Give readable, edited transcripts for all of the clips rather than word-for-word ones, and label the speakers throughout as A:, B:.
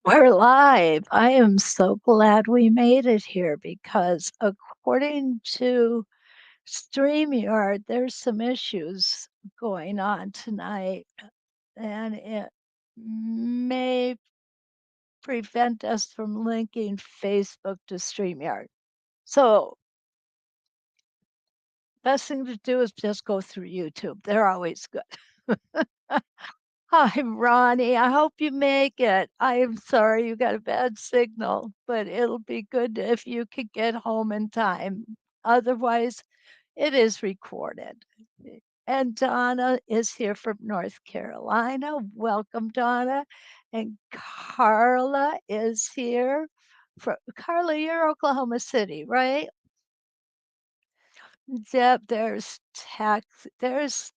A: We're live. I am so glad we made it here because according to StreamYard, there's some issues going on tonight, and it may prevent us from linking Facebook to StreamYard. So, best thing to do is just go through YouTube. They're always good. Hi, Ronnie. I hope you make it. I am sorry you got a bad signal, but it'll be good if you could get home in time. Otherwise, it is recorded. And Donna is here from North Carolina. Welcome, Donna. And Carla is here. Carla, you're Oklahoma City, right? Deb, there's Cactus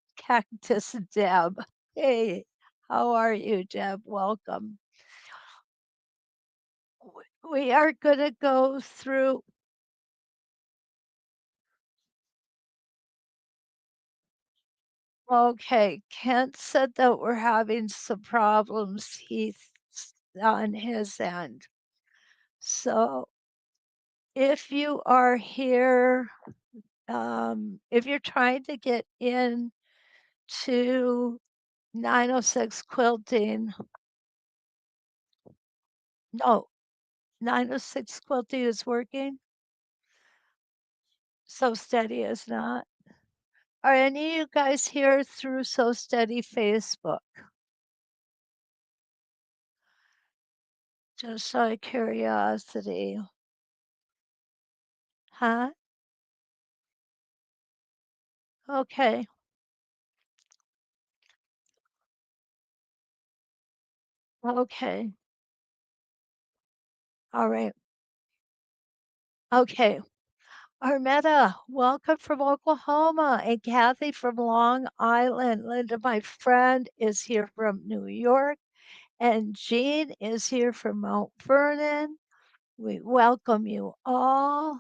A: Deb. Hey, how are you, Deb? Welcome. We are going to go through. Okay, Kent said that we're having some problems. He's on his end. So if you are here, if you're trying to get in to 906 quilting, no, 906 quilting is working. So Steady is not. Are any of you guys here through So Steady Facebook? Just out of curiosity. Huh? Okay. Okay. All right. Okay. Armetta, welcome from Oklahoma. And Kathy from Long Island. Linda, my friend, is here from New York. And Jean is here from Mount Vernon. We welcome you all.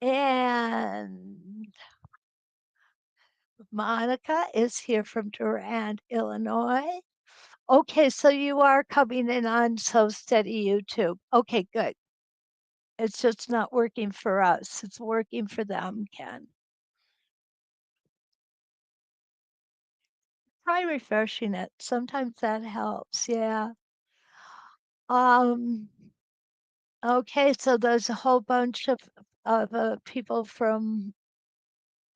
A: And Monica is here from Durand, Illinois. Okay, so you are coming in on So Steady YouTube. Okay, good. It's just not working for us. It's working for them, Ken. Try refreshing it. Sometimes that helps. Yeah. Um, okay, so there's a whole bunch of people from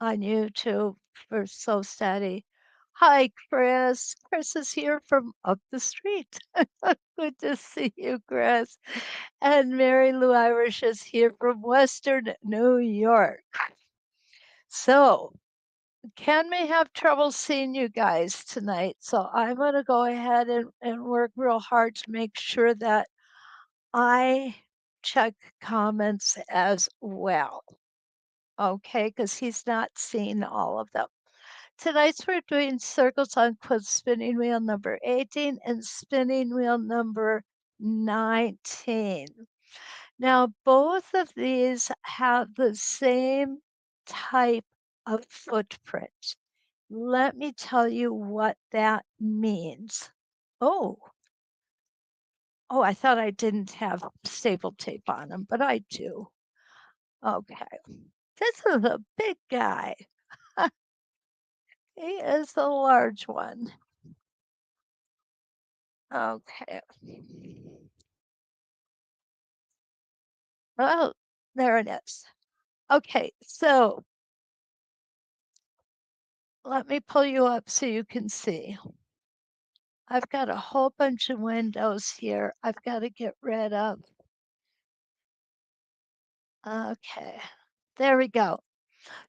A: on YouTube for So Steady. Hi, Chris. Chris is here from up the street. Good to see you, Chris. And Mary Lou Irish is here from Western New York. So, Ken may have trouble seeing you guys tonight. So, I'm going to go ahead and work real hard to make sure that I check comments as well. Okay, because he's not seeing all of them. Tonight's we're doing circles on quilt spinning wheel number 18 and spinning wheel number 19. Now, both of these have the same type of footprint. Let me tell you what that means. Oh, oh, I thought I didn't have staple tape on them, but I do. Okay. This is a big guy. He is a large one. Okay. Oh, there it is. Okay, so let me pull you up so you can see. I've got a whole bunch of windows here I've got to get rid of. Okay, there we go.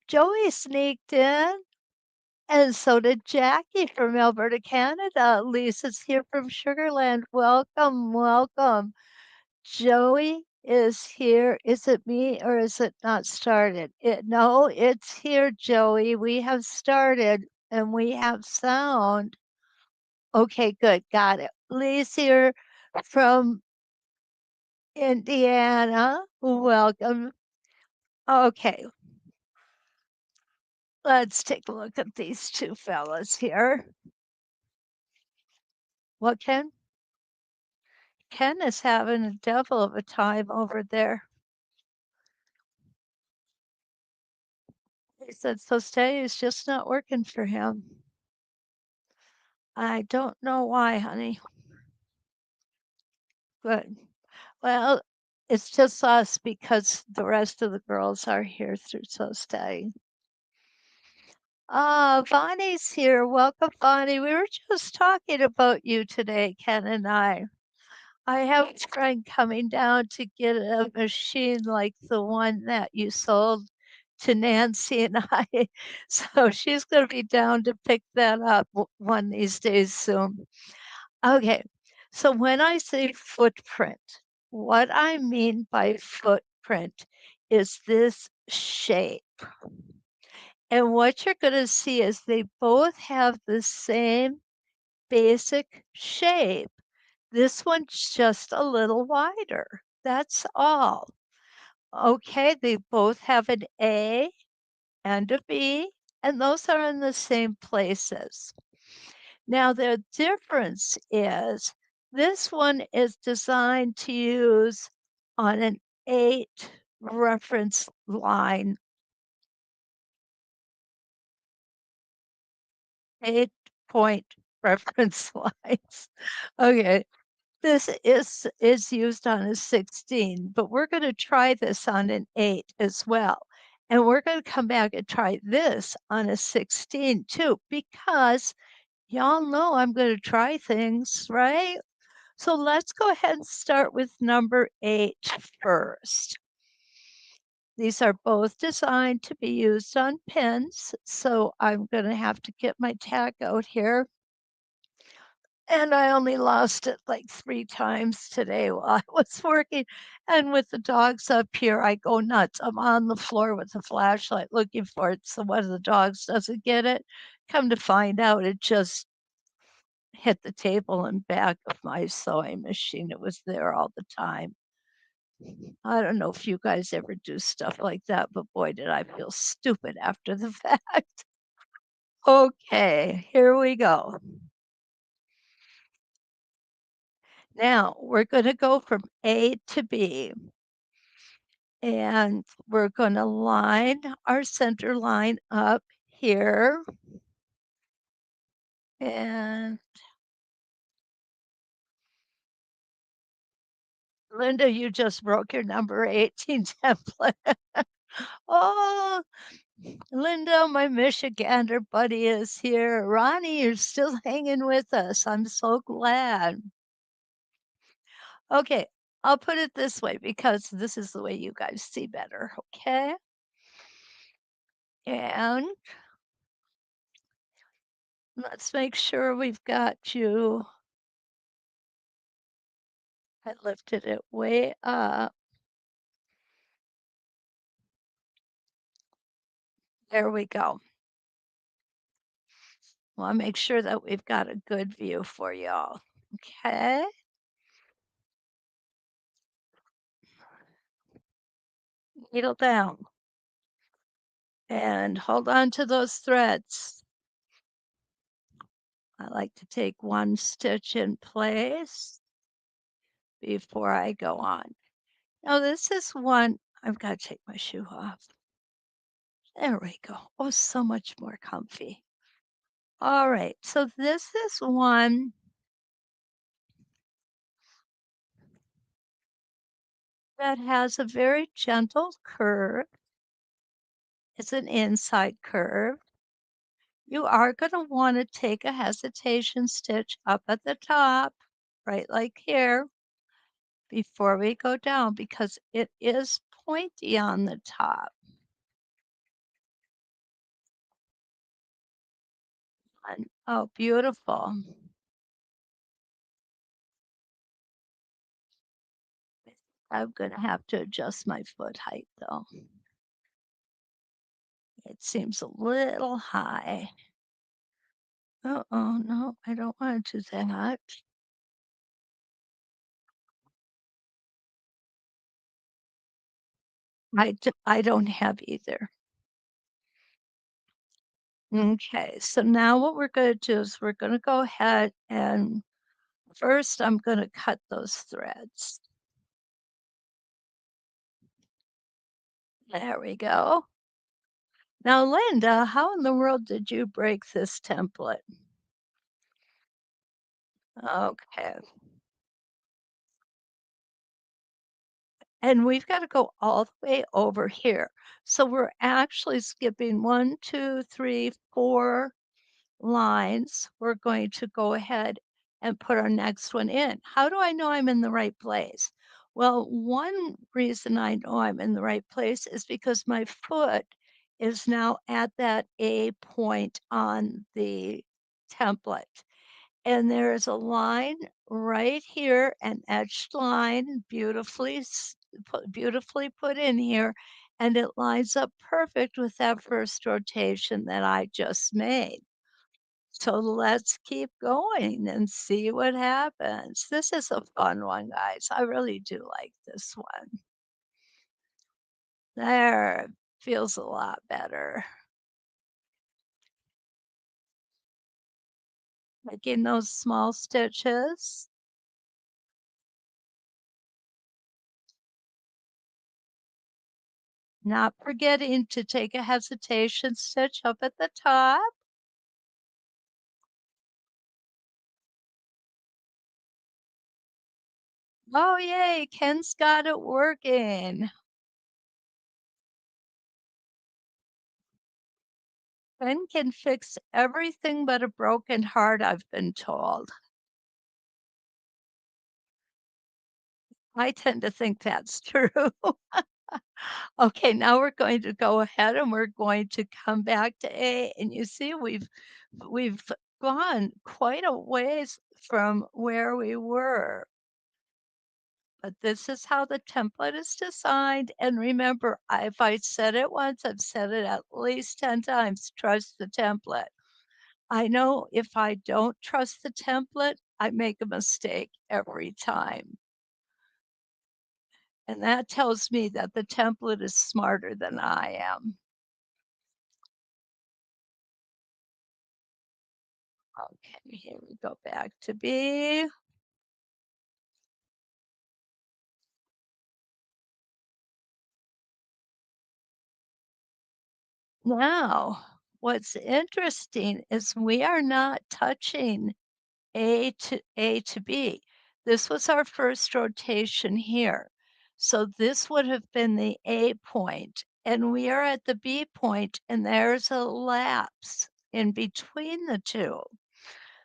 A: Joey sneaked in, and so did Jackie from Alberta, Canada. Lisa's here from Sugarland. Welcome, welcome. Joey is here. Is it me or is it not started? No, it's here, Joey. We have started and we have sound. Okay, good. Got it. Lee's here from Indiana. Welcome. Okay, let's take a look at these two fellas here. What, Ken? Ken is having a devil of a time over there. He said so today is just not working for him. I don't know why, honey. But well, it's just us because the rest of the girls are here through so stay. Ah, Bonnie's here. Welcome, Bonnie. We were just talking about you today, Ken and I. I have a friend coming down to get a machine like the one that you sold to Nancy and I. So she's going to be down to pick that up one these days soon. Okay. So when I say footprint, what I mean by footprint is this shape. And what you're going to see is they both have the same basic shape. This one's just a little wider. That's all. Okay, they both have an A and a B, and those are in the same places. Now, the difference is this one is designed to use on an 8 reference line, 8-point reference lines. Okay, this is used on a 16, but we're going to try this on an 8 as well. And we're going to come back and try this on a 16 too, because y'all know I'm going to try things, right? So let's go ahead and start with number 8 first. These are both designed to be used on pins, so I'm going to have to get my tag out here. And I only lost it like 3 times today while I was working. And with the dogs up here, I go nuts. I'm on the floor with the flashlight looking for it so one of the dogs doesn't get it. Come to find out, it just hit the table and back of my sewing machine. It was there all the time. I don't know if you guys ever do stuff like that, but boy, did I feel stupid after the fact. Okay, here we go. Now we're going to go from A to B, and we're going to line our center line up here. And Linda, you just broke your number 18 template. Oh, Linda, my Michigander buddy is here. Ronnie, you're still hanging with us. I'm so glad. Okay, I'll put it this way because this is the way you guys see better. Okay. And let's make sure we've got you. I lifted it way up. There we go. Well, I'll make sure that we've got a good view for y'all. Okay. Needle down and hold on to those threads. I like to take one stitch in place before I go on. Now, this is one, I've got to take my shoe off. There we go. Oh, so much more comfy. All right, so this is one that has a very gentle curve. It's an inside curve. You are going to want to take a hesitation stitch up at the top, right like here, before we go down because it is pointy on the top. And, oh, beautiful. I'm going to have to adjust my foot height though. It seems a little high. Oh, no, I don't want to do that. I don't have either. Okay, so now what we're going to do is we're going to go ahead and First, I'm going to cut those threads. There we go. Now, Linda, how in the world did you break this template? Okay. And we've got to go all the way over here. So we're actually skipping 1, 2, 3, 4 lines. We're going to go ahead and put our next one in. How do I know I'm in the right place? Well, one reason I know I'm in the right place is because my foot is now at that A point on the template. And there's a line right here, an etched line, beautifully put in here, and it lines up perfect with that first rotation that I just made. So let's keep going and see what happens. This is a fun one, guys. I really do like this one. There, feels a lot better. Making those small stitches. Not forgetting to take a hesitation stitch up at the top. Oh, yay, Ken's got it working. Ken can fix everything but a broken heart, I've been told. I tend to think that's true. Okay, now we're going to go ahead and we're going to come back to A, and you see we've gone quite a ways from where we were. But this is how the template is designed, and remember, if I said it once, I've said it at least 10 times, trust the template. I know if I don't trust the template, I make a mistake every time. And that tells me that the template is smarter than I am. Okay, here we go back to B. Now, what's interesting is we are not touching A to B. This was our first rotation here. So this would have been the A point, and we are at the B point, and there's a lapse in between the two.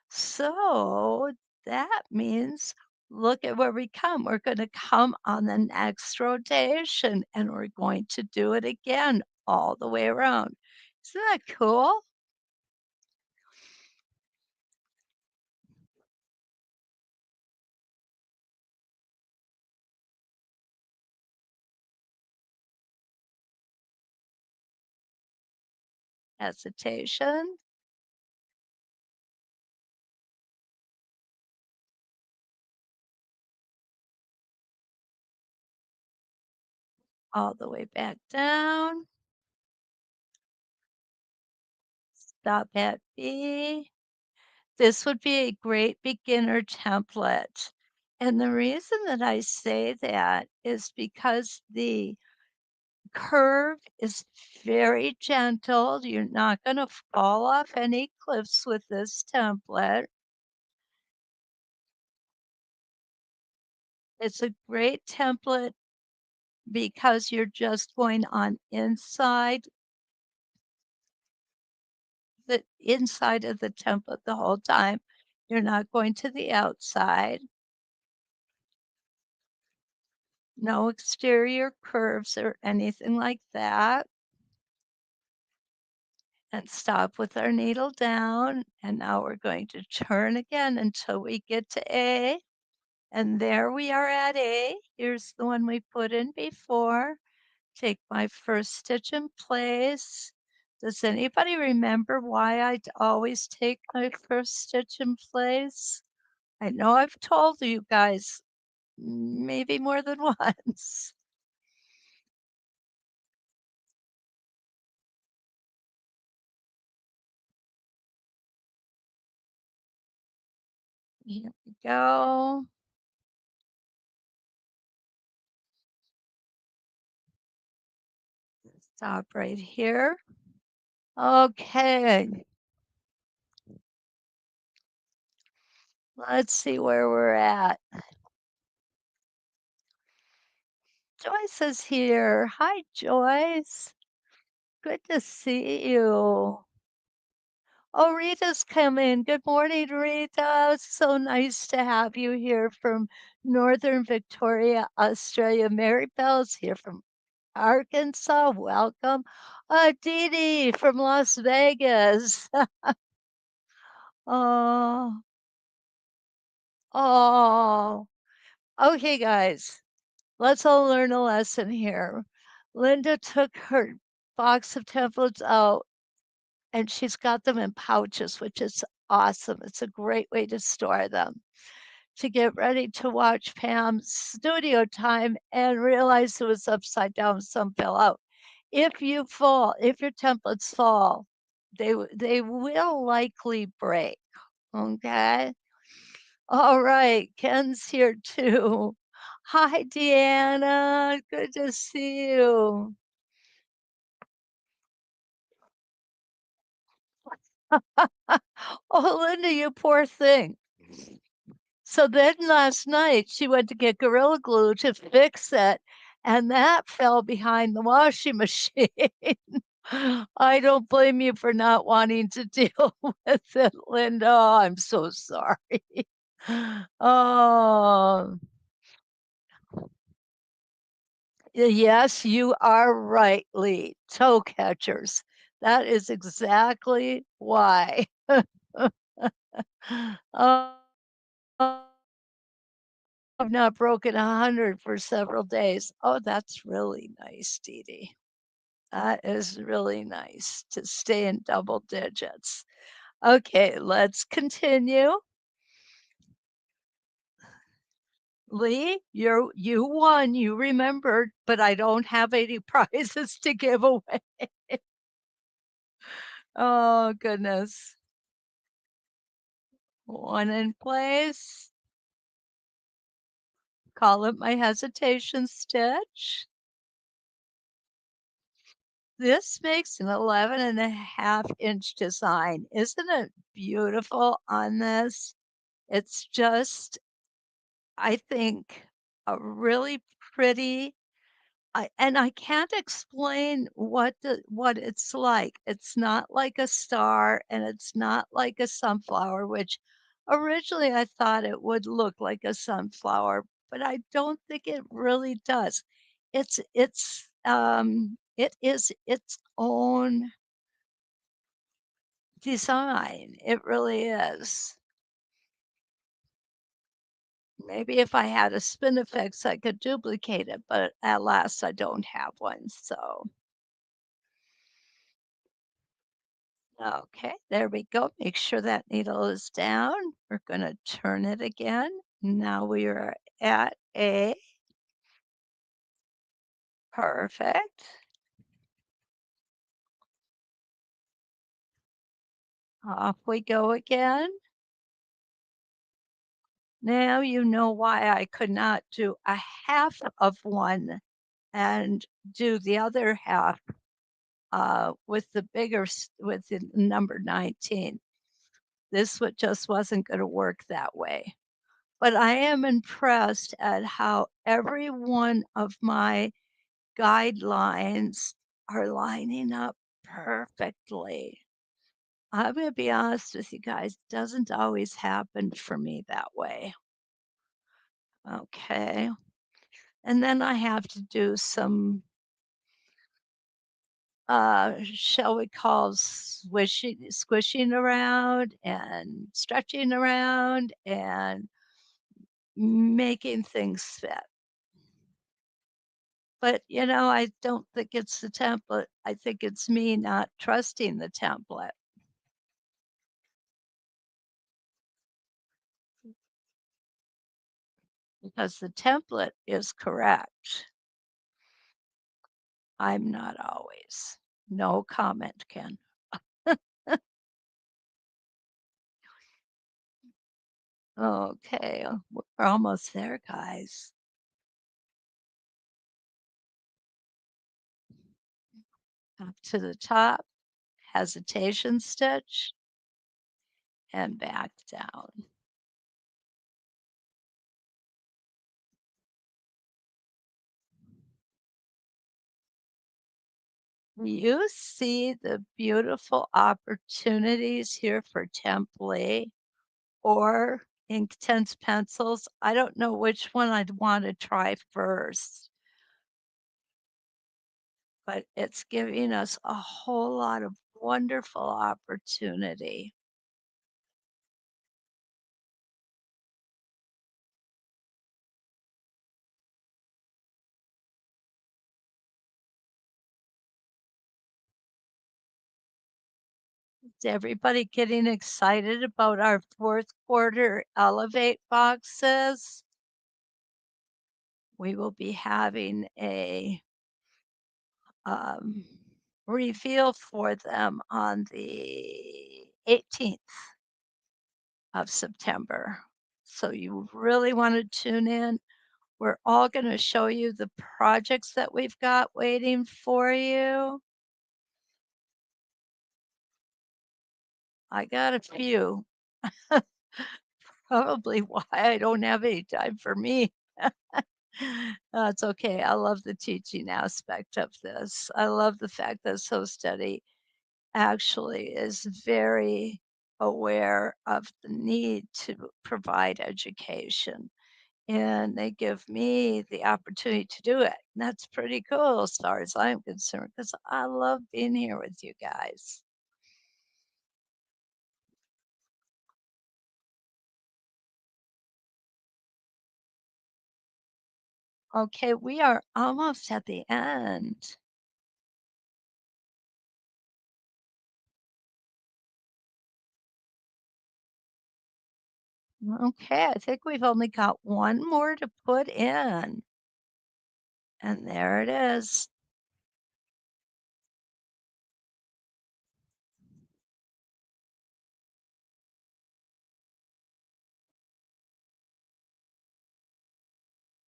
A: So that means look at where we come. We're going to come on the next rotation, and we're going to do it again all the way around. Isn't that cool? Hesitation all the way back down. Stop at B. This would be a great beginner template. And the reason that I say that is because the curve is very gentle. You're not going to fall off any cliffs with this template. It's a great template because you're just going on inside of the template the whole time. You're not going to the outside. No exterior curves or anything like that. And stop with our needle down. And now we're going to turn again until we get to A. And there we are at A. Here's the one we put in before. Take my first stitch in place. Does anybody remember why I always take my first stitch in place? I know I've told you guys maybe more than once. Here we go. Stop right here. Okay, let's see where we're at. Joyce is here. Hi, Joyce. Good to see you. Oh, Rita's coming. Good morning, Rita. So nice to have you here from Northern Victoria, Australia. Mary Bell's here from Arkansas. Welcome. Dee Dee from Las Vegas. Oh, oh. Okay, guys, let's all learn a lesson here. Linda took her box of templates out and she's got them in pouches, which is awesome. It's a great way to store them. To get ready to watch Pam's studio time and realize it was upside down, some fell out. If you fall, if your templates fall, they will likely break. Okay. All right. Ken's here too. Hi, Deanna. Good to see you. Oh, Linda, you poor thing. So then last night she went to get Gorilla Glue to fix it, and that fell behind the washing machine. I don't blame you for not wanting to deal with it, Linda. I'm so sorry. Oh, yes, you are right, Lee. Toe catchers. That is exactly why. Oh, I've not broken 100 for several days. Oh, that's really nice, Dee Dee. That is really nice to stay in double digits. Okay, let's continue. Lee, you won. You remembered, but I don't have any prizes to give away. Oh, goodness. One in place. Call it my hesitation stitch. This makes an 11.5-inch design. Isn't it beautiful on this? It's just, I think, a really pretty. And I can't explain what it's like. It's not like a star and it's not like a sunflower, which originally I thought it would look like a sunflower, but I don't think it really does. It is its own design. It really is. Maybe if I had a Spinifex, I could duplicate it, but at last I don't have one. So, okay, there we go. Make sure that needle is down. We're going to turn it again. Now we are at a perfect. Off we go again. Now you know why I could not do a half of one and do the other half with the with the number 19. This just wasn't going to work that way. But I am impressed at how every one of my guidelines are lining up perfectly. I'm going to be honest with you guys, it doesn't always happen for me that way. Okay. And then I have to do some shall we call squishing around and stretching around and making things fit. But I don't think it's the template. I think it's me not trusting the template because the template is correct. I'm not always. No comment, Ken. Okay, we're almost there, guys. Up to the top, hesitation stitch, and back down. You see the beautiful opportunities here for template or Inktense pencils. I don't know which one I'd want to try first, but it's giving us a whole lot of wonderful opportunity. Is everybody getting excited about our fourth quarter Elevate boxes? We will be having a um, reveal for them on the 18th of September. So you really want to tune in. We're all going to show you the projects that we've got waiting for you. I got a few. Probably why I don't have any time for me. That's okay. I love the teaching aspect of this. I love the fact that So Steady actually is very aware of the need to provide education. And they give me the opportunity to do it. And that's pretty cool as far as I'm concerned, because I love being here with you guys. Okay, we are almost at the end. Okay, I think we've only got one more to put in. And there it is.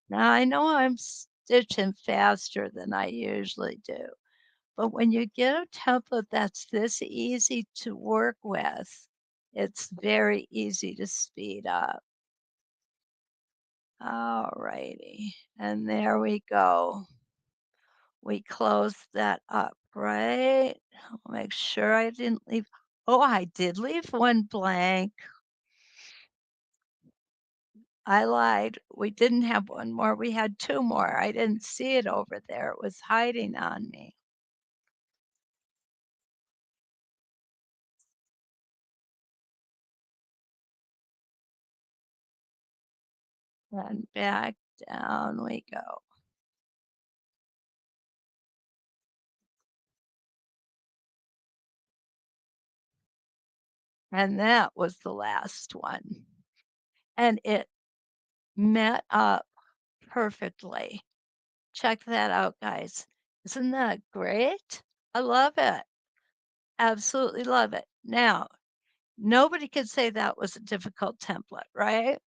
A: Now I know I'm stitching faster than I usually do, but when you get a template that's this easy to work with, it's very easy to speed up. All righty. And there we go. We closed that up, right? I'll make sure I didn't leave. Oh, I did leave one blank. I lied. We didn't have one more. We had two more. I didn't see it over there. It was hiding on me. And back down we go. And that was the last one. And it met up perfectly. Check that out, guys. Isn't that great? I love it. Absolutely love it. Now, nobody could say that was a difficult template, right?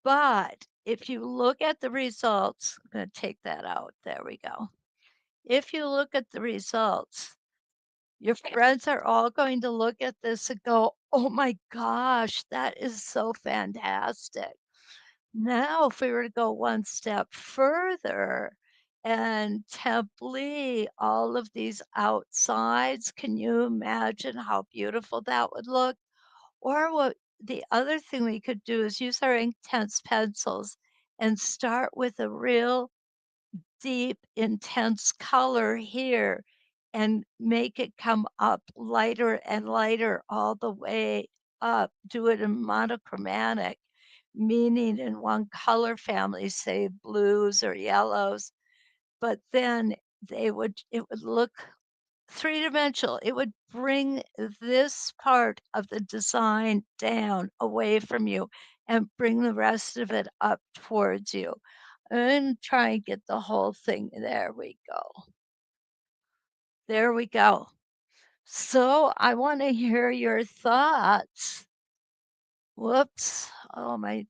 A: But if you look at the results, I'm going to take that out. There we go. If you look at the results, your friends are all going to look at this and go, oh my gosh, that is so fantastic. Now, if we were to go one step further and template all of these outsides, can you imagine how beautiful that would look? Or what the other thing we could do is use our Inktense pencils and start with a real deep, intense color here and make it come up lighter and lighter all the way up. Do it in monochromatic, meaning in one color family, say blues or yellows, but then it would look three-dimensional. It would bring this part of the design down away from you and bring the rest of it up towards you. And try and get the whole thing. There we go. There we go. So I want to hear your thoughts. Whoops. Oh my.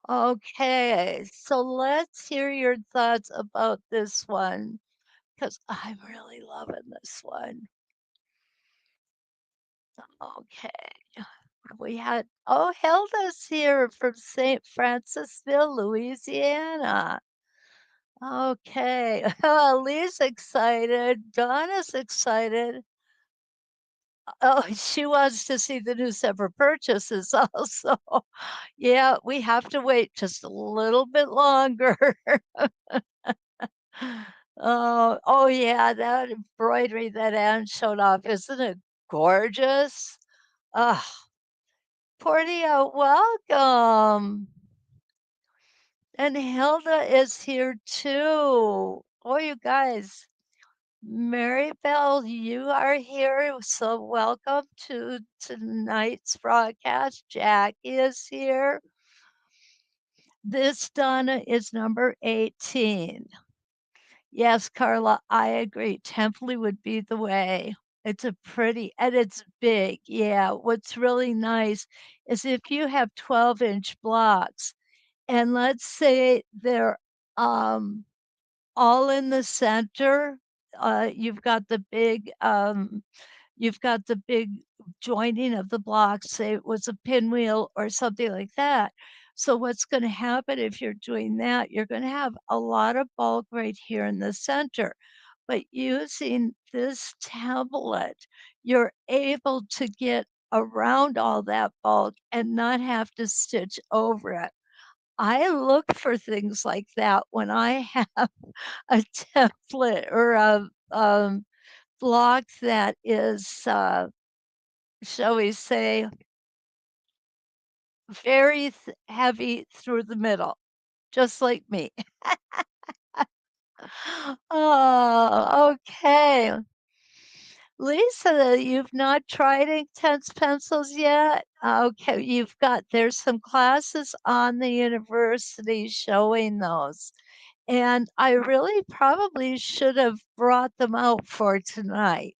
A: Okay, so let's hear your thoughts about this one because I'm really loving this one. Okay. We had, oh, Hilda's here from St. Francisville, Louisiana. Okay. Lee's excited. Donna's excited. Oh, she wants to see the new summer purchases also. Yeah, we have to wait just a little bit longer. Oh yeah, that embroidery that Anne showed off, isn't it gorgeous? Ah, Portia, welcome. And Hilda is here too. Oh, you guys. Mary Bell, you are here. So welcome to tonight's broadcast. Jackie is here. This Donna is number 18. Yes, Carla, I agree. Template would be the way. It's a pretty and it's big. Yeah. What's really nice is if you have 12-inch blocks and let's say they're um all in the center, you've got the big joining of the blocks, say it was a pinwheel or something like that. So what's going to happen if you're doing that, you're going to have a lot of bulk right here in the center. But using this template, you're able to get around all that bulk and not have to stitch over it. I look for things like that when I have a template or a block that is shall we say, very heavy through the middle, just like me. Oh, okay. Lisa, you've not tried intense pencils yet? Okay, there's some classes on the university showing those. And I really probably should have brought them out for tonight.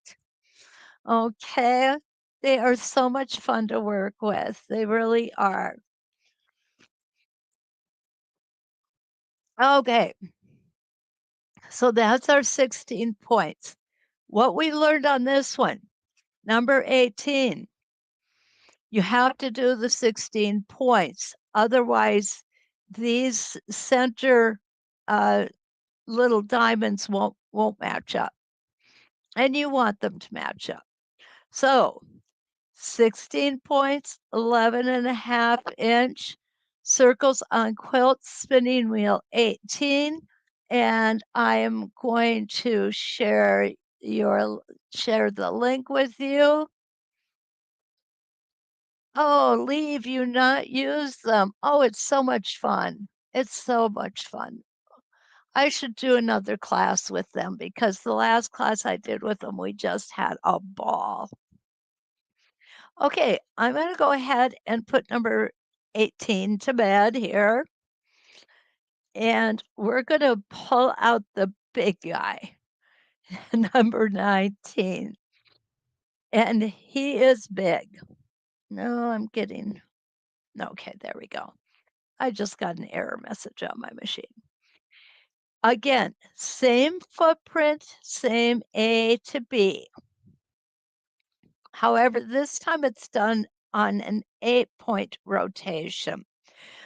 A: Okay. They are so much fun to work with. They really are. Okay. So that's our 16 points. What we learned on this one, number 18, you have to do the 16 points. Otherwise, these center uh, little diamonds won't match up. And you want them to match up. So 16 points, 11.5-inch circles on quilt spinning wheel 18. And I am going to share the link with you. Oh, leave you not use them. Oh, it's so much fun. It's so much fun. I should do another class with them because the last class I did with them, we just had a ball. Okay, I'm going to go ahead and put number 18 to bed here. And we're going to pull out the big guy, number 19. And he is big. No, I'm getting, okay, there we go. I just got an error message on my machine. Again, same footprint, same A to B. However, this time it's done on an 8-point rotation.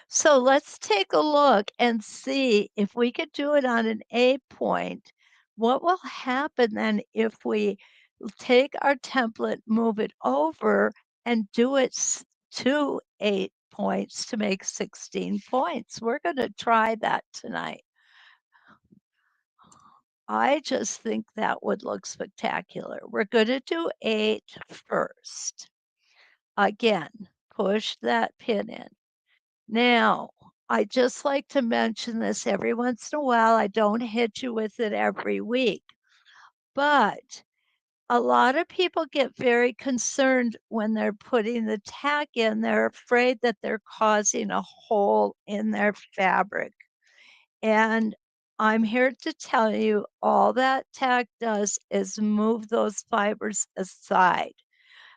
A: So let's take a look and see if we could do it on an 8-point. What will happen then if we take our template, move it over, and do it to 8 points to make 16 points? We're going to try that tonight. I just think that would look spectacular. We're going to do 8 first. Again, push that pin in. Now, I just like to mention this every once in a while. I don't hit you with it every week, but a lot of people get very concerned when they're putting the tack in. They're afraid that they're causing a hole in their fabric. And I'm here to tell you all that tack does is move those fibers aside.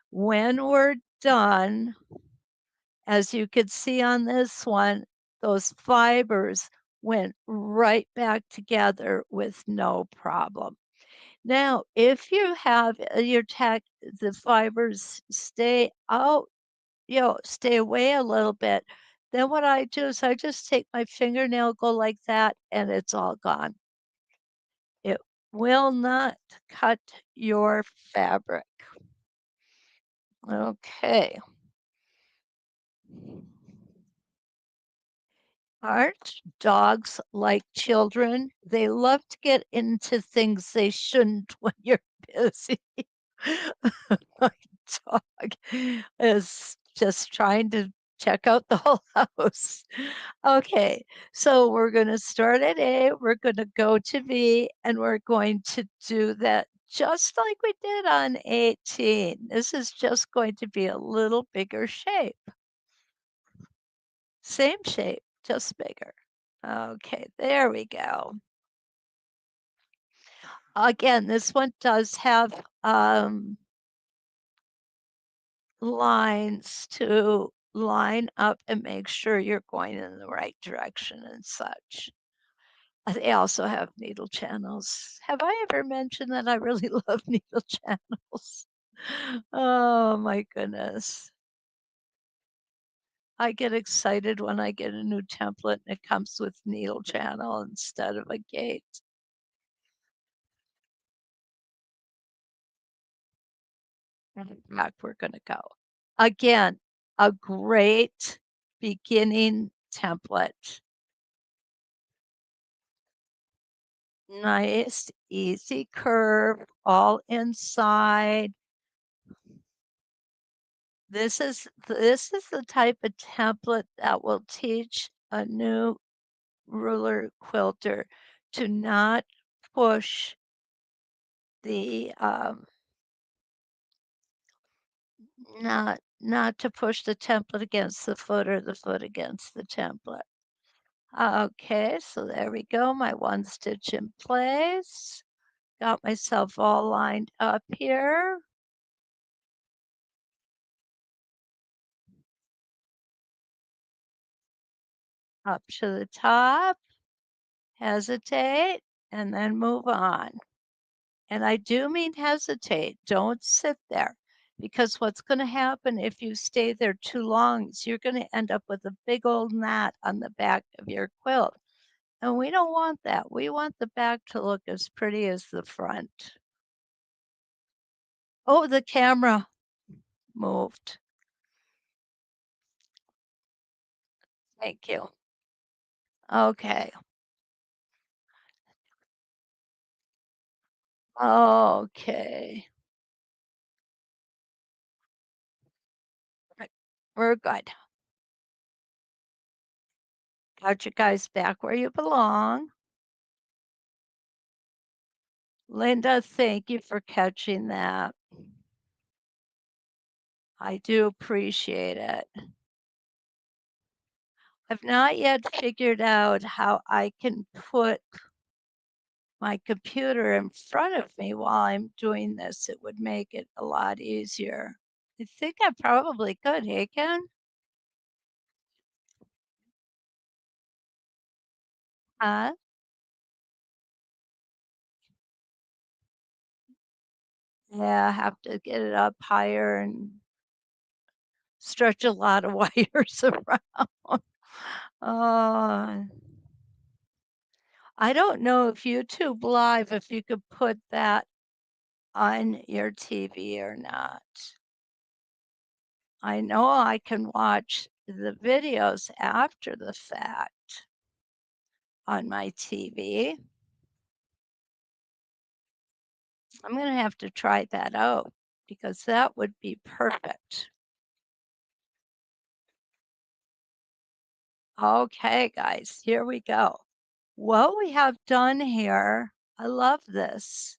A: When we're done, as you could see on this one, those fibers went right back together with no problem. Now, if you have your the fibers stay out, stay away a little bit, then what I do is I just take my fingernail, go like that, and it's all gone. It will not cut your fabric. Okay. Aren't dogs like children? They love to get into things they shouldn't when you're busy. My dog is just trying to check out the whole house. Okay, so we're going to start at A, we're going to go to B, and we're going to do that just like we did on 18. This is just going to be a little bigger shape. Same shape, just bigger. Okay, there we go. Again, this one does have lines to line up and make sure you're going in the right direction and such. They also have needle channels. Have I ever mentioned that I really love needle channels? Oh my goodness. I get excited when I get a new template and it comes with needle channel instead of a gate. Back we're going to go. Again, a great beginning template. Nice, easy curve, all inside. This is the type of template that will teach a new ruler quilter to not push the not to push the template against the foot or the foot against the template. Okay, so there we go. My one stitch in place. Got myself all lined up here. Up to the top, hesitate, and then move on. And I do mean hesitate. Don't sit there because what's going to happen if you stay there too long is you're going to end up with a big old knot on the back of your quilt. And we don't want that. We want the back to look as pretty as the front. Oh, the camera moved. Thank you. Okay. Okay. Right. We're good. Got you guys back where you belong. Linda, thank you for catching that. I do appreciate it. I've not yet figured out how I can put my computer in front of me while I'm doing this. It would make it a lot easier. I think I probably could, hey, Ken? Huh? Yeah, I have to get it up higher and stretch a lot of wires around. Uh, I don't know if YouTube Live, if you could put that on your TV or not. I know I can watch the videos after the fact on my TV. I'm going to have to try that out because that would be perfect. Okay, guys, here we go. What we have done here, I love this.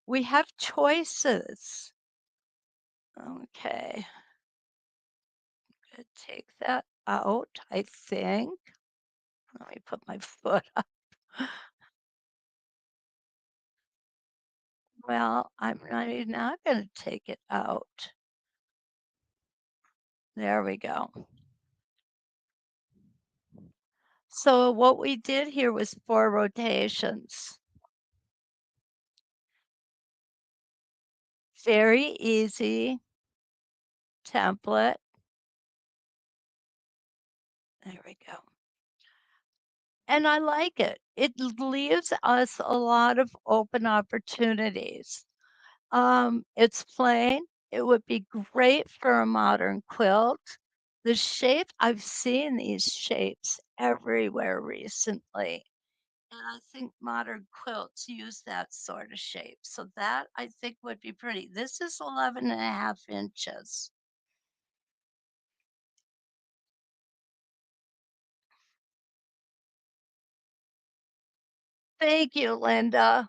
A: We have choices. Okay, take that out, I think. Let me put my foot up. Well, I'm not going to take it out. There we go. So what we did here was 4 rotations. Very easy template. There we go. And I like it. It leaves us a lot of open opportunities. It's plain. It would be great for a modern quilt. The shape, I've seen these shapes everywhere recently. And I think modern quilts use that sort of shape. So that I think would be pretty. This is 11.5 inches. Thank you, Linda.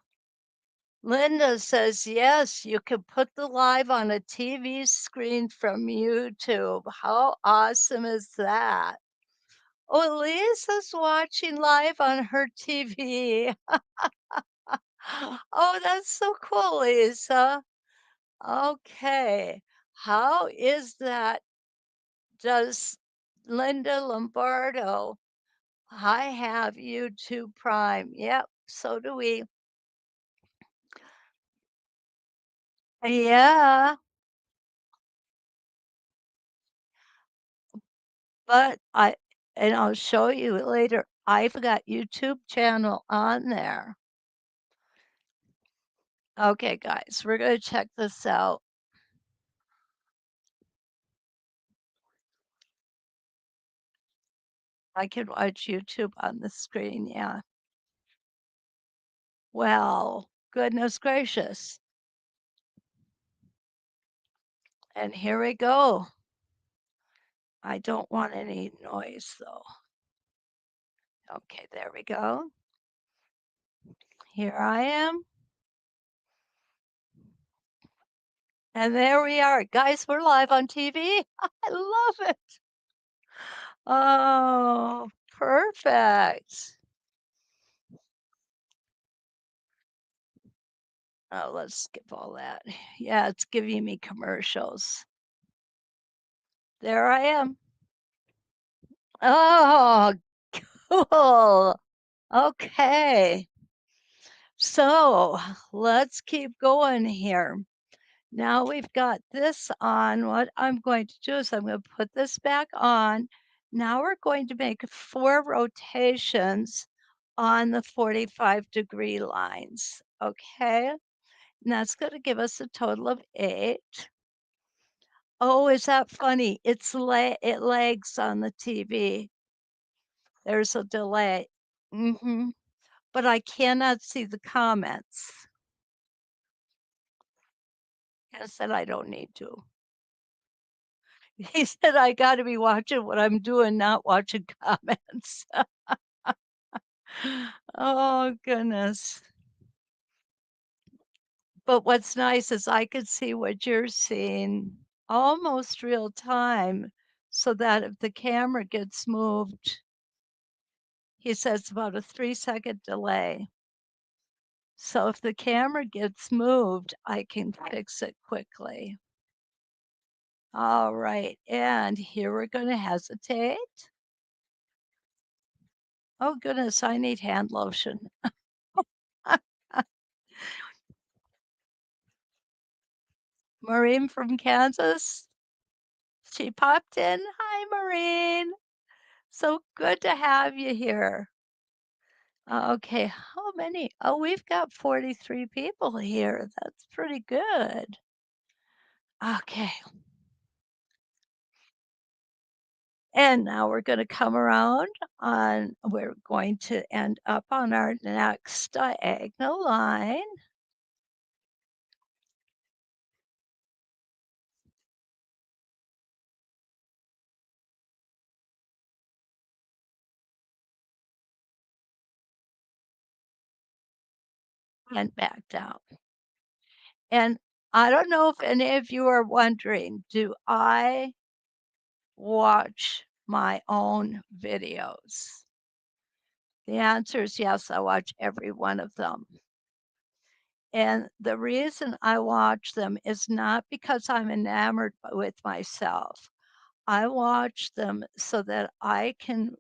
A: Linda says, yes, you can put the live on a TV screen from YouTube. How awesome is that? Oh, Lisa's watching live on her TV. Oh, that's so cool, Lisa. Okay. How is that? Does Linda Lombardo? I have YouTube Prime. Yep, so do we. Yeah, but and I'll show you later. I've got YouTube channel on there. Okay, guys, we're gonna check this out. I can watch YouTube on the screen, yeah. Well, goodness gracious. And here we go. I don't want any noise though. Okay, there we go. Here I am. And there we are. Guys, we're live on TV. I love it. Oh, perfect. Oh, let's skip all that. Yeah, it's giving me commercials. There I am. Oh, cool. Okay. So let's keep going here. Now we've got this on. What I'm going to do is I'm going to put this back on. Now we're going to make 4 rotations on the 45-degree lines. Okay. And that's going to give us a total of 8. Oh, is that funny? It lags on the TV. There's a delay. But I cannot see the comments. I said I don't need to. He said I got to be watching what I'm doing, not watching comments. Oh, goodness. But what's nice is I could see what you're seeing almost real time so that if the camera gets moved, he says about a 3-second delay. So if the camera gets moved, I can fix it quickly. All right, and here we're going to hesitate. Oh, goodness, I need hand lotion. Maureen from Kansas, she popped in. Hi, Maureen. So good to have you here. Okay, how many? Oh, we've got 43 people here. That's pretty good. Okay, and now we're going to come around we're going to end up on our next diagonal line. And back down. And I don't know if any of you are wondering, do I watch my own videos? The answer is yes, I watch every one of them. And the reason I watch them is not because I'm enamored with myself. I watch them so that I can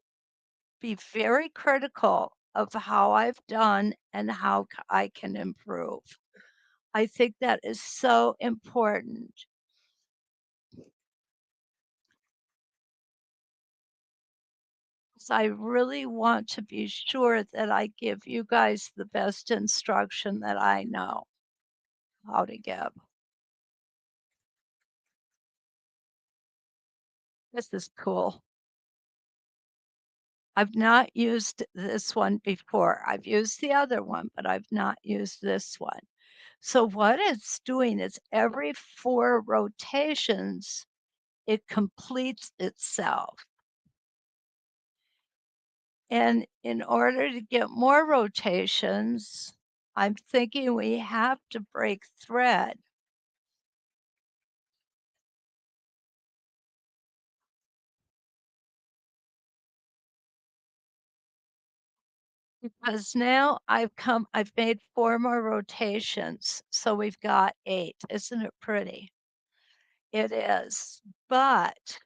A: be very critical of how I've done and how I can improve. I think that is so important. So I really want to be sure that I give you guys the best instruction that I know how to give. This is cool. I've not used this one before. I've used the other one, but I've not used this one. So what it's doing is every 4 rotations, it completes itself. And in order to get more rotations, I'm thinking we have to break thread because now I've made 4 more rotations. So we've got 8. Isn't it pretty? It is. But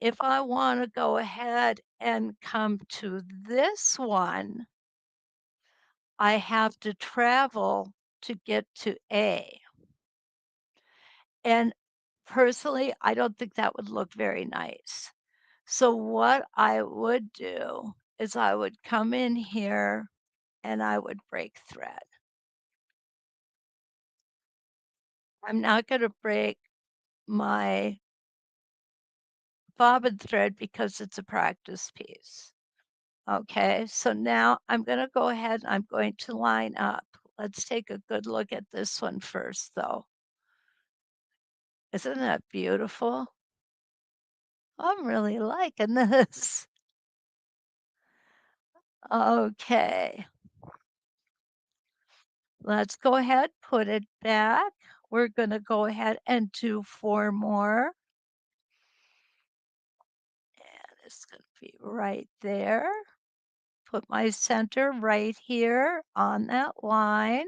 A: if I want to go ahead and come to this one, I have to travel to get to A. And personally, I don't think that would look very nice. So what I would do is I would come in here and I would break thread. I'm not going to break my bobbin thread because it's a practice piece. Okay, so now I'm going to go ahead and I'm going to line up. Let's take a good look at this one first, though. Isn't that beautiful? I'm really liking this. Okay, let's go ahead, put it back. We're going to go ahead and do 4 more. And it's going to be right there. Put my center right here on that line.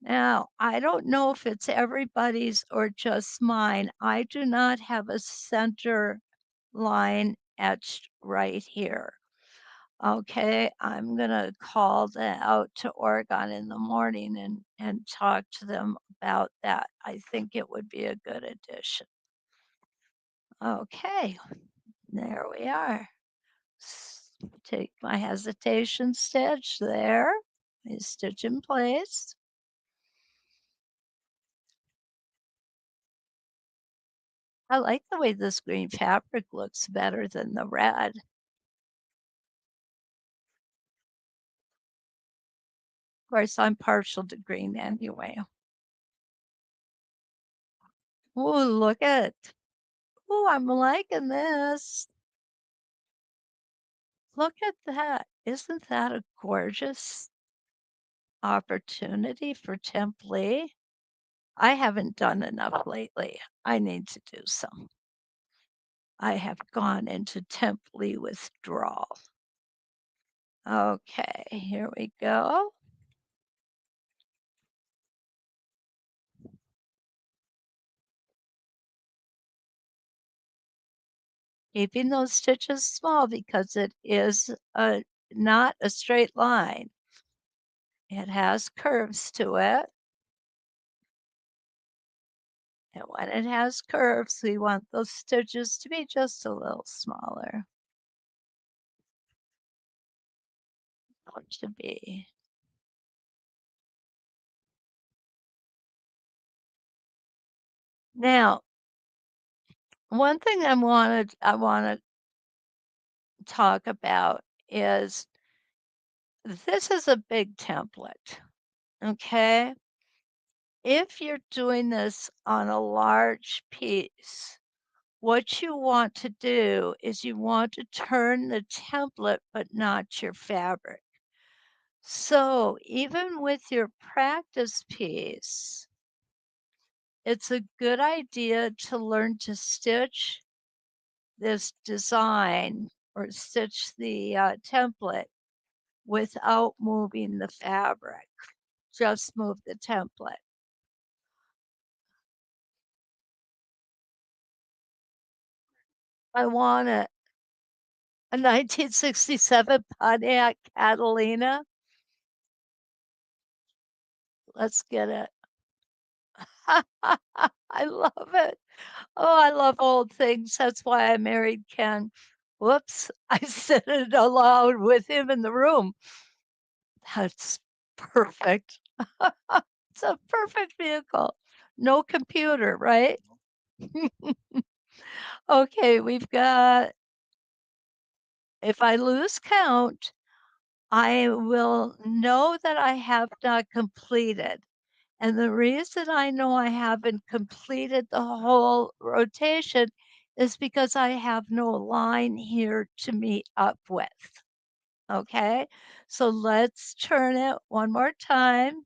A: Now, I don't know if it's everybody's or just mine. I do not have a center line etched right here. Okay, I'm gonna call that out to Oregon in the morning and talk to them about that. I think it would be a good addition. Okay, there we are. Take my hesitation stitch there. I stitch in place. I like the way this green fabric looks better than the red. Of course, I'm partial to green anyway. Oh, look at. Oh, I'm liking this. Look at that. Isn't that a gorgeous opportunity for Template? I haven't done enough lately. I need to do some. I have gone into Template withdrawal. Okay, here we go. Keeping those stitches small because it is not a straight line. It has curves to it. And when it has curves, we want those stitches to be just a little smaller. To be. Now, one thing I want to talk about is this is a big template. Okay. If you're doing this on a large piece, what you want to do is you want to turn the template, but not your fabric. So even with your practice piece, it's a good idea to learn to stitch this design or stitch the template without moving the fabric. Just move the template. I want a 1967 Pontiac Catalina. Let's get it. I love it. Oh, I love old things. That's why I married Ken. Whoops, I said it aloud with him in the room. That's perfect. It's a perfect vehicle. No computer, right? Okay, we've got, if I lose count, I will know that I have not completed. And the reason I know I haven't completed the whole rotation is because I have no line here to meet up with. Okay, so let's turn it one more time.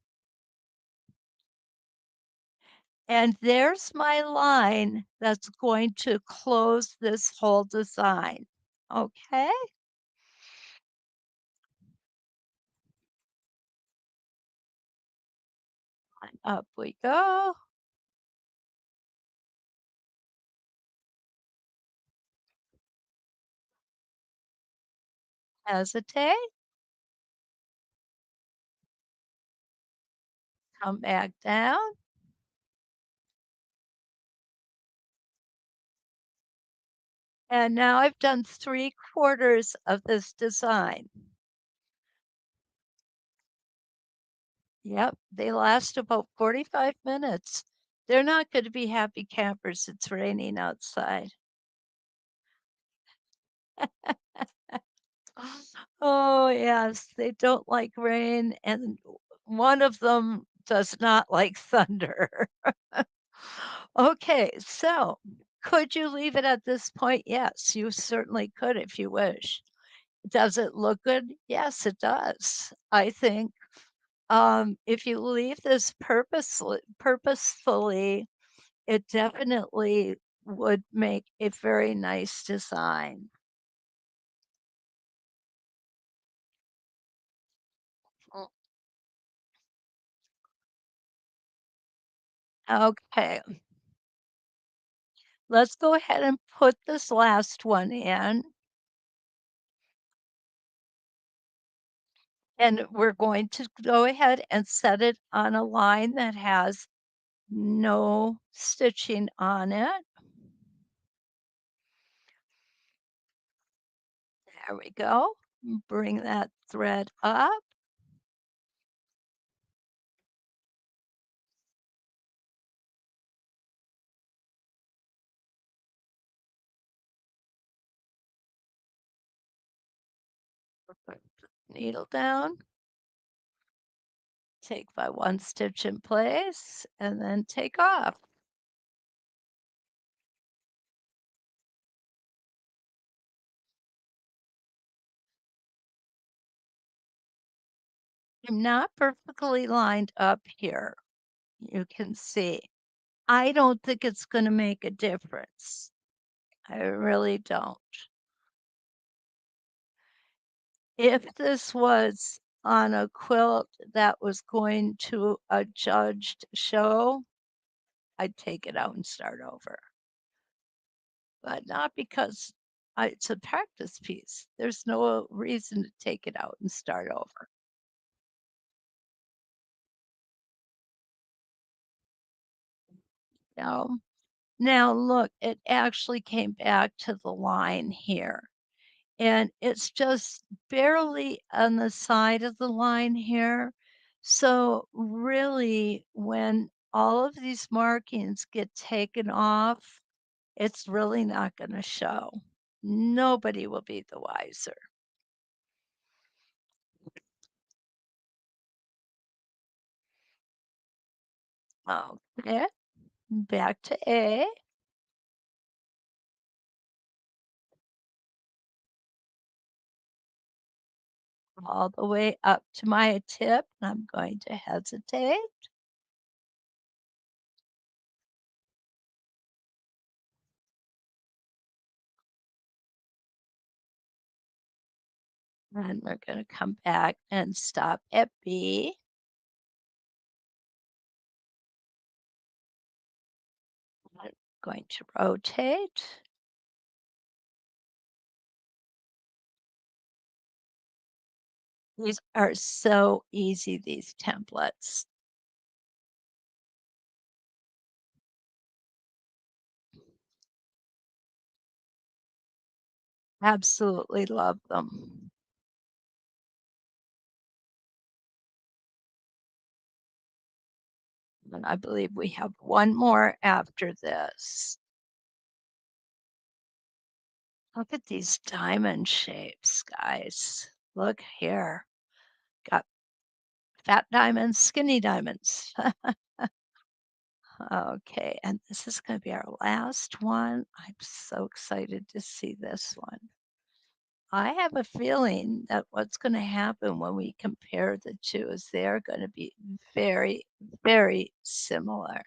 A: And there's my line that's going to close this whole design. Okay, up we go. Hesitate, come back down. And now I've done 3/4 of this design. Yep, they last about 45 minutes. They're not going to be happy campers. It's raining outside. Oh, yes, they don't like rain, and one of them does not like thunder. Okay, so could you leave it at this point? Yes, you certainly could if you wish. Does it look good? Yes, it does. I think if you leave this purposefully, it definitely would make a very nice design. Mm, okay, let's go ahead and put this last one in, and we're going to go ahead and set it on a line that has no stitching on it. There we go. Bring that thread up. Put the needle down. Take by one stitch in place and then take off. I'm not perfectly lined up here. You can see. I don't think it's going to make a difference. I really don't. If this was on a quilt that was going to a judged show, I'd take it out and start over. But not because it's a practice piece. There's no reason to take it out and start over. No. Now look, it actually came back to the line here. And it's just barely on the side of the line here. So really, when all of these markings get taken off, it's really not going to show. Nobody will be the wiser. Okay, back to A, all the way up to my tip. I'm going to hesitate. And we're going to come back and stop at B. I'm going to rotate. These are so easy, these templates. Absolutely love them. And I believe we have one more after this. Look at these diamond shapes, guys. Look here. Got fat diamonds, skinny diamonds. Okay, and this is going to be our last one. I'm so excited to see this one. I have a feeling that what's going to happen when we compare the two is they're going to be very, very similar.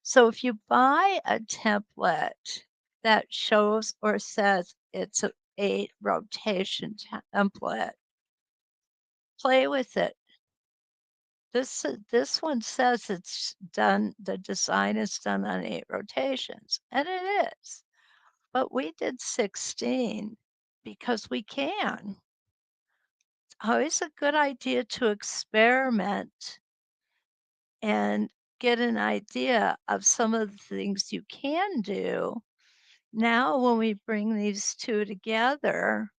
A: So if you buy a template that shows or says it's a rotation template, play with it. This one says it's done, the design is done on 8 rotations, and it is. But we did 16 because we can. It's always a good idea to experiment and get an idea of some of the things you can do. Now, when we bring these two together,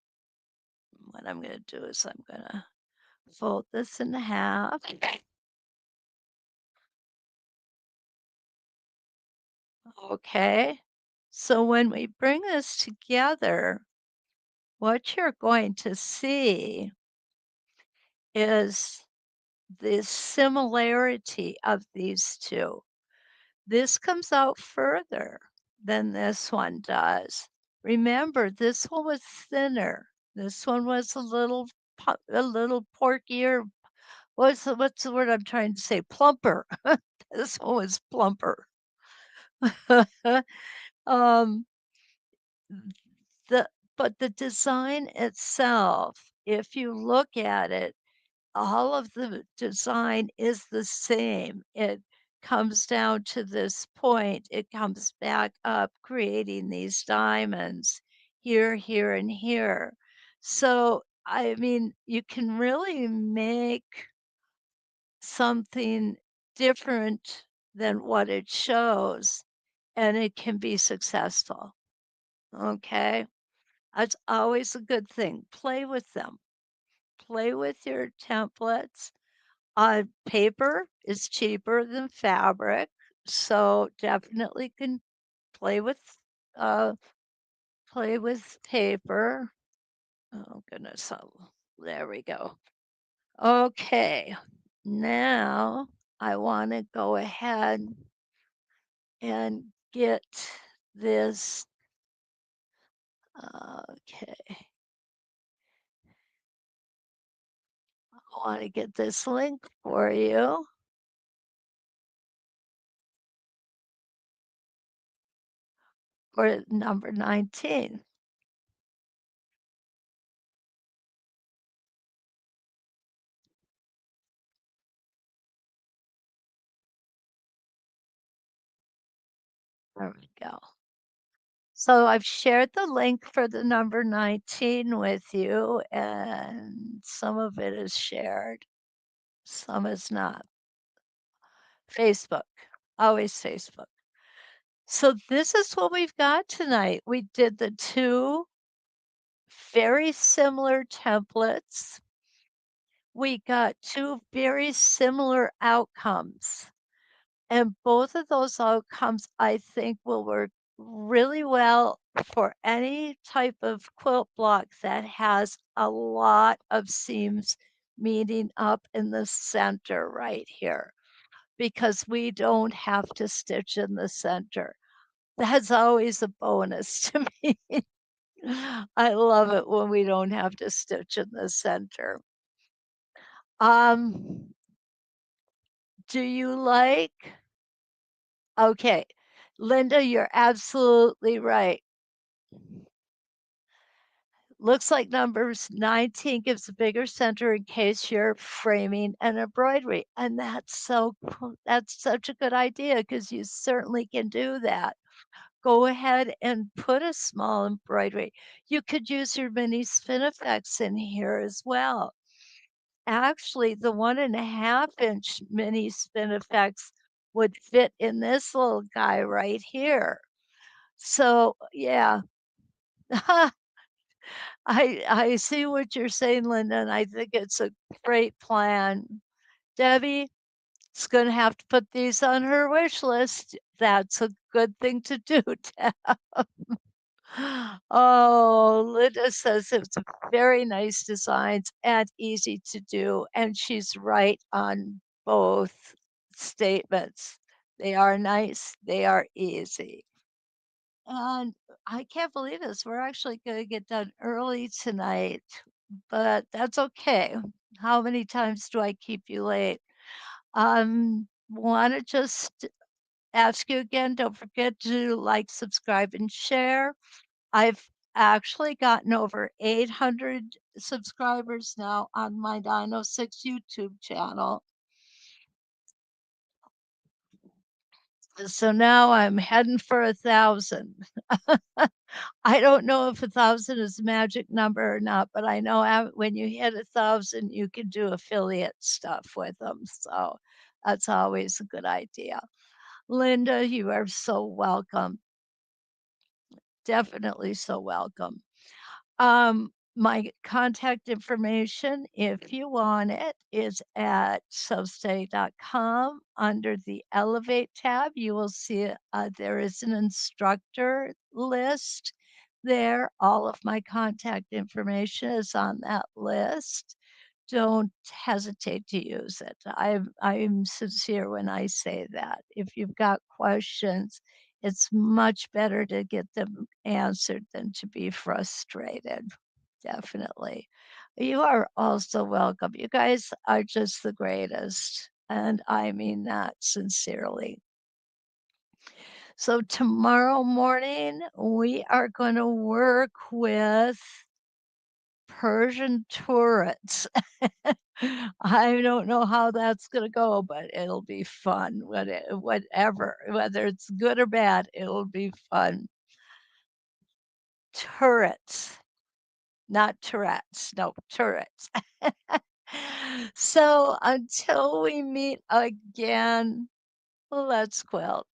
A: what I'm going to do is I'm going to fold this in half. Okay. So when we bring this together, what you're going to see is the similarity of these two. This comes out further than this one does. Remember, this one was thinner. This one was a little porkier. What's the word I'm trying to say? Plumper. This one was plumper. um, the but the design itself, if you look at it, all of the design is the same. It comes down to this point, it comes back up, creating these diamonds here, here, and here. So, I mean, you can really make something different than what it shows, and it can be successful. Okay? That's always a good thing. Play with them. Play with your templates. Paper is cheaper than fabric, so definitely can play with uh, play with paper. Oh goodness, there we go. Okay, now I want to go ahead and get this. Okay, I want to get this link for you for number 19. There we go. So I've shared the link for the number 19 with you, and some of it is shared, some is not. Facebook, always Facebook. So this is what we've got tonight. We did the two very similar templates. We got two very similar outcomes. And both of those outcomes, I think, will work really well for any type of quilt block that has a lot of seams meeting up in the center right here, because we don't have to stitch in the center. That's always a bonus to me. I love it when we don't have to stitch in the center. Um, do you like Okay. Linda, you're absolutely right. Looks like numbers 19 gives a bigger center in case you're framing and embroidery. And that's so cool. That's such a good idea because you certainly can do that. go ahead and put a small embroidery. You could use your mini spinifex in here as well. Actually, the 1.5-inch mini spinifex would fit in this little guy right here. So, yeah. I see what you're saying, Linda, and I think it's a great plan. Debbie is gonna have to put these on her wish list. That's a good thing to do, Deb. Oh, Linda says it's very nice designs and easy to do, and she's right on both statements. They are nice, they are easy. And I can't believe this. We're actually going to get done early tonight, but that's okay. How many times do I keep you late? Want to just ask you again, don't forget to like, subscribe, and share. I've actually gotten over 800 subscribers now on my 906 YouTube channel. So now I'm heading for 1,000. I don't know if 1,000 is a magic number or not, but I know when you hit 1,000, you can do affiliate stuff with them. So that's always a good idea. Linda, you are so welcome. Definitely so welcome. My contact information, if you want it, is at substudy.com. Under the Elevate tab, you will see there is an instructor list there. All of my contact information is on that list. Don't hesitate to use it. I'm sincere when I say that. If you've got questions, it's much better to get them answered than to be frustrated. Definitely. You are also welcome. You guys are just the greatest. And I mean that sincerely. So, tomorrow morning, we are going to work with Persian turrets. I don't know how that's going to go, but it'll be fun. Whatever, whether it's good or bad, it'll be fun. Turrets, not Tourette's. No, turrets. So until we meet again, let's quilt.